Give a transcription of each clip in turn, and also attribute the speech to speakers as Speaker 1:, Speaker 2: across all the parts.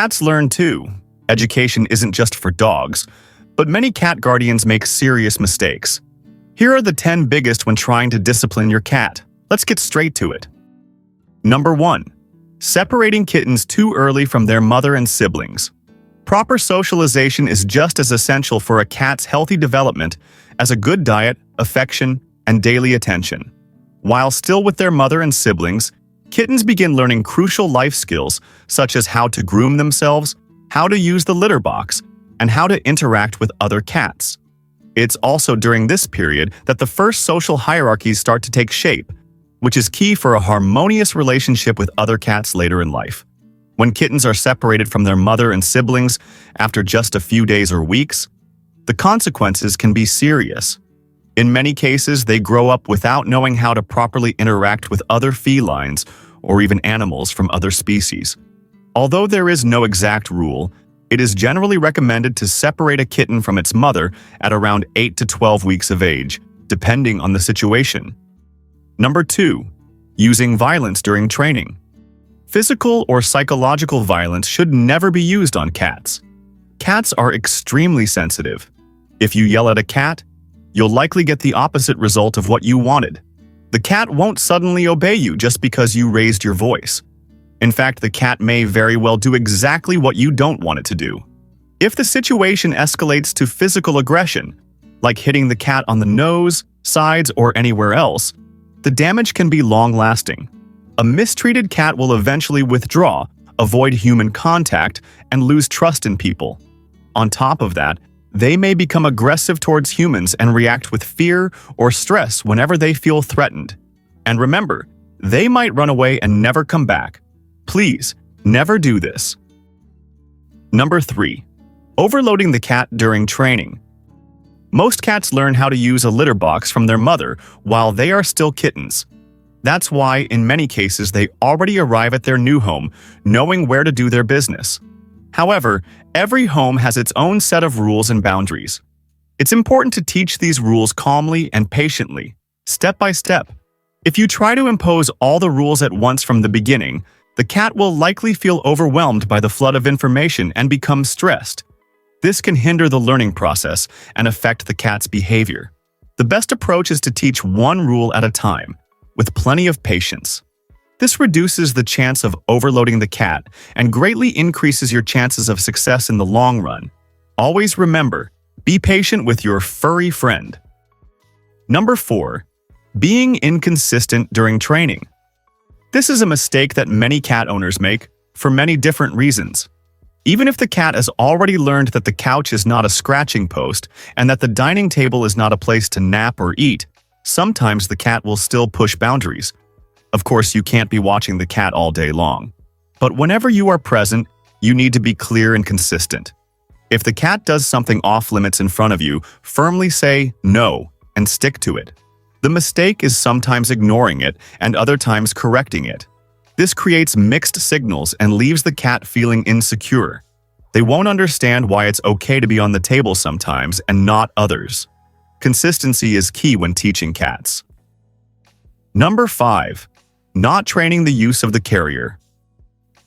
Speaker 1: Cats learn too. Education isn't just for dogs, but many cat guardians make serious mistakes. Here are the 10 biggest when trying to discipline your cat. Let's get straight to it. Number 1. Separating kittens too early from their mother and siblings. Proper socialization is just as essential for a cat's healthy development as a good diet, affection, and daily attention. While still with their mother and siblings, kittens begin learning crucial life skills such as how to groom themselves, how to use the litter box, and how to interact with other cats. It's also during this period that the first social hierarchies start to take shape, which is key for a harmonious relationship with other cats later in life. When kittens are separated from their mother and siblings after just a few days or weeks, the consequences can be serious. In many cases, they grow up without knowing how to properly interact with other felines or even animals from other species. Although there is no exact rule, it is generally recommended to separate a kitten from its mother at around 8 to 12 weeks of age, depending on the situation. Number 2. Using violence during training. Physical or psychological violence should never be used on cats. Cats are extremely sensitive. If you yell at a cat, you'll likely get the opposite result of what you wanted. The cat won't suddenly obey you just because you raised your voice. In fact, the cat may very well do exactly what you don't want it to do. If the situation escalates to physical aggression, like hitting the cat on the nose, sides, or anywhere else, the damage can be long-lasting. A mistreated cat will eventually withdraw, avoid human contact, and lose trust in people. On top of that, they may become aggressive towards humans and react with fear or stress whenever they feel threatened. And remember, they might run away and never come back. Please, never do this. Number 3. Overloading the cat during training. Most cats learn how to use a litter box from their mother while they are still kittens. That's why, in many cases, they already arrive at their new home knowing where to do their business. However, every home has its own set of rules and boundaries. It's important to teach these rules calmly and patiently, step by step. If you try to impose all the rules at once from the beginning, the cat will likely feel overwhelmed by the flood of information and become stressed. This can hinder the learning process and affect the cat's behavior. The best approach is to teach one rule at a time, with plenty of patience. This reduces the chance of overloading the cat and greatly increases your chances of success in the long run. Always remember, be patient with your furry friend. Number 4. Being inconsistent during training. This is a mistake that many cat owners make for many different reasons. Even if the cat has already learned that the couch is not a scratching post and that the dining table is not a place to nap or eat, sometimes the cat will still push boundaries. Of course, you can't be watching the cat all day long. But whenever you are present, you need to be clear and consistent. If the cat does something off limits in front of you, firmly say no and stick to it. The mistake is sometimes ignoring it and other times correcting it. This creates mixed signals and leaves the cat feeling insecure. They won't understand why it's okay to be on the table sometimes and not others. Consistency is key when teaching cats. Number 5. Not training the use of the carrier.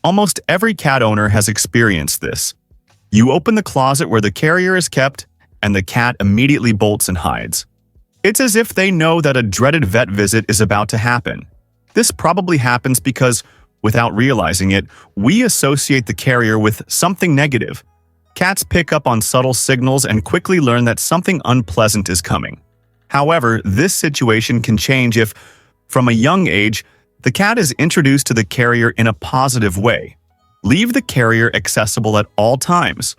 Speaker 1: Almost every cat owner has experienced this. You open the closet where the carrier is kept, and the cat immediately bolts and hides. It's as if they know that a dreaded vet visit is about to happen. This probably happens because, without realizing it, we associate the carrier with something negative. Cats pick up on subtle signals and quickly learn that something unpleasant is coming. However, this situation can change if, from a young age, the cat is introduced to the carrier in a positive way. Leave the carrier accessible at all times.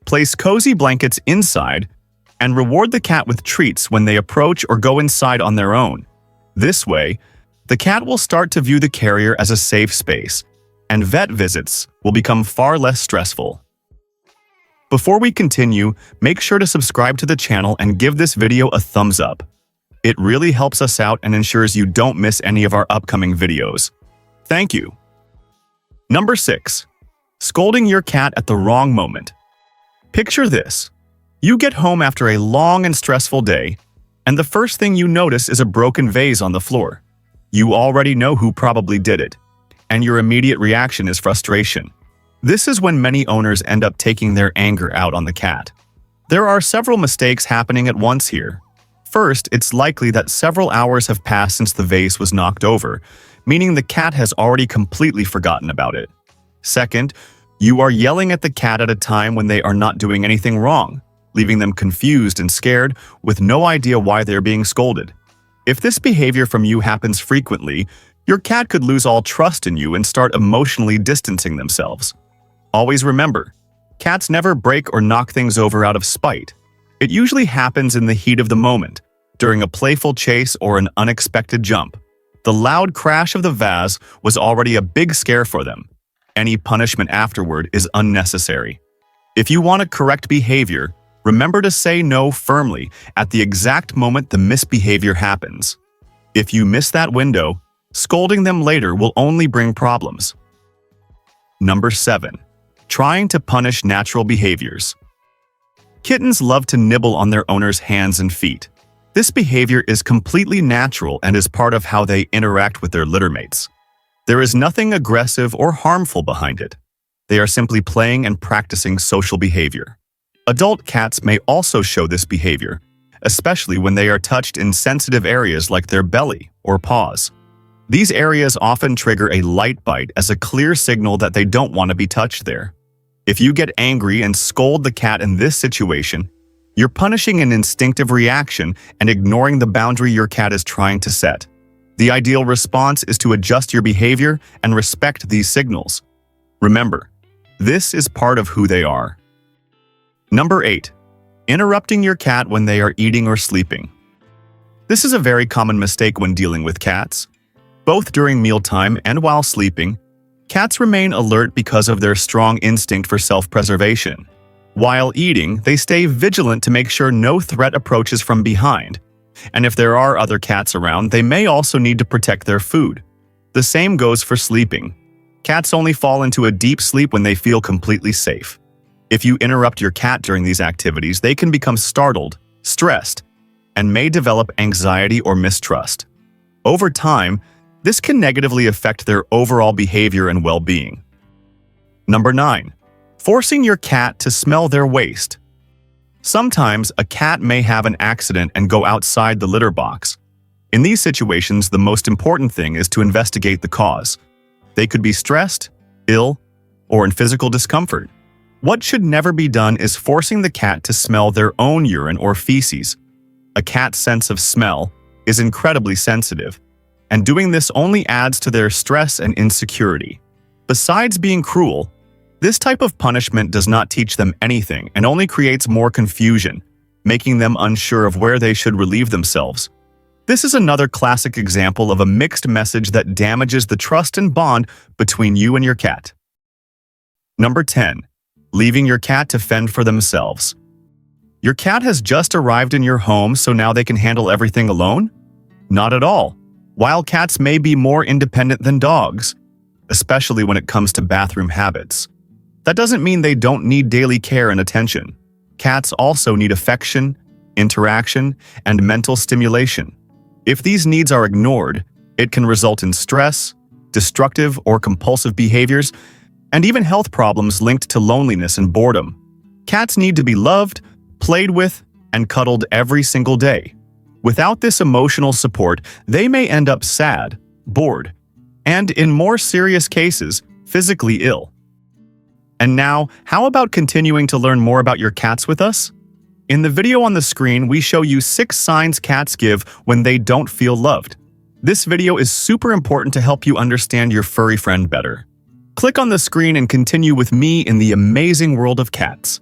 Speaker 1: Place cozy blankets inside, and reward the cat with treats when they approach or go inside on their own. This way, the cat will start to view the carrier as a safe space, and vet visits will become far less stressful. Before we continue, make sure to subscribe to the channel and give this video a thumbs up. It really helps us out and ensures you don't miss any of our upcoming videos. Thank you. Number 6. Scolding your cat at the wrong moment. Picture this. You get home after a long and stressful day, and the first thing you notice is a broken vase on the floor. You already know who probably did it, and your immediate reaction is frustration. This is when many owners end up taking their anger out on the cat. There are several mistakes happening at once here. First, it's likely that several hours have passed since the vase was knocked over, meaning the cat has already completely forgotten about it. Second, you are yelling at the cat at a time when they are not doing anything wrong, leaving them confused and scared with no idea why they're being scolded. If this behavior from you happens frequently, your cat could lose all trust in you and start emotionally distancing themselves. Always remember, cats never break or knock things over out of spite. It usually happens in the heat of the moment, during a playful chase or an unexpected jump. The loud crash of the vase was already a big scare for them. Any punishment afterward is unnecessary. If you want to correct behavior, remember to say no firmly at the exact moment the misbehavior happens. If you miss that window, scolding them later will only bring problems. Number 7. Trying to punish natural behaviors. Kittens love to nibble on their owner's hands and feet. This behavior is completely natural and is part of how they interact with their littermates. There is nothing aggressive or harmful behind it. They are simply playing and practicing social behavior. Adult cats may also show this behavior, especially when they are touched in sensitive areas like their belly or paws. These areas often trigger a light bite as a clear signal that they don't want to be touched there. If you get angry and scold the cat in this situation, you're punishing an instinctive reaction and ignoring the boundary your cat is trying to set. The ideal response is to adjust your behavior and respect these signals. Remember, this is part of who they are. Number 8. Interrupting your cat when they are eating or sleeping. This is a very common mistake when dealing with cats. Both during mealtime and while sleeping, cats remain alert because of their strong instinct for self-preservation. While eating, they stay vigilant to make sure no threat approaches from behind. And if there are other cats around, they may also need to protect their food. The same goes for sleeping. Cats only fall into a deep sleep when they feel completely safe. If you interrupt your cat during these activities, they can become startled, stressed, and may develop anxiety or mistrust. Over time, this can negatively affect their overall behavior and well-being. Number 9. Forcing your cat to smell their waste. Sometimes a cat may have an accident and go outside the litter box. In these situations, the most important thing is to investigate the cause. They could be stressed, ill, or in physical discomfort. What should never be done is forcing the cat to smell their own urine or feces. A cat's sense of smell is incredibly sensitive, and doing this only adds to their stress and insecurity. Besides being cruel, this type of punishment does not teach them anything and only creates more confusion, making them unsure of where they should relieve themselves. This is another classic example of a mixed message that damages the trust and bond between you and your cat. Number 10. Leaving your cat to fend for themselves. Your cat has just arrived in your home, so now they can handle everything alone? Not at all. While cats may be more independent than dogs, especially when it comes to bathroom habits, that doesn't mean they don't need daily care and attention. Cats also need affection, interaction, and mental stimulation. If these needs are ignored, it can result in stress, destructive or compulsive behaviors, and even health problems linked to loneliness and boredom. Cats need to be loved, played with, and cuddled every single day. Without this emotional support, they may end up sad, bored, and in more serious cases, physically ill. And now, how about continuing to learn more about your cats with us? In the video on the screen, we show you 6 signs cats give when they don't feel loved. This video is super important to help you understand your furry friend better. Click on the screen and continue with me in the amazing world of cats.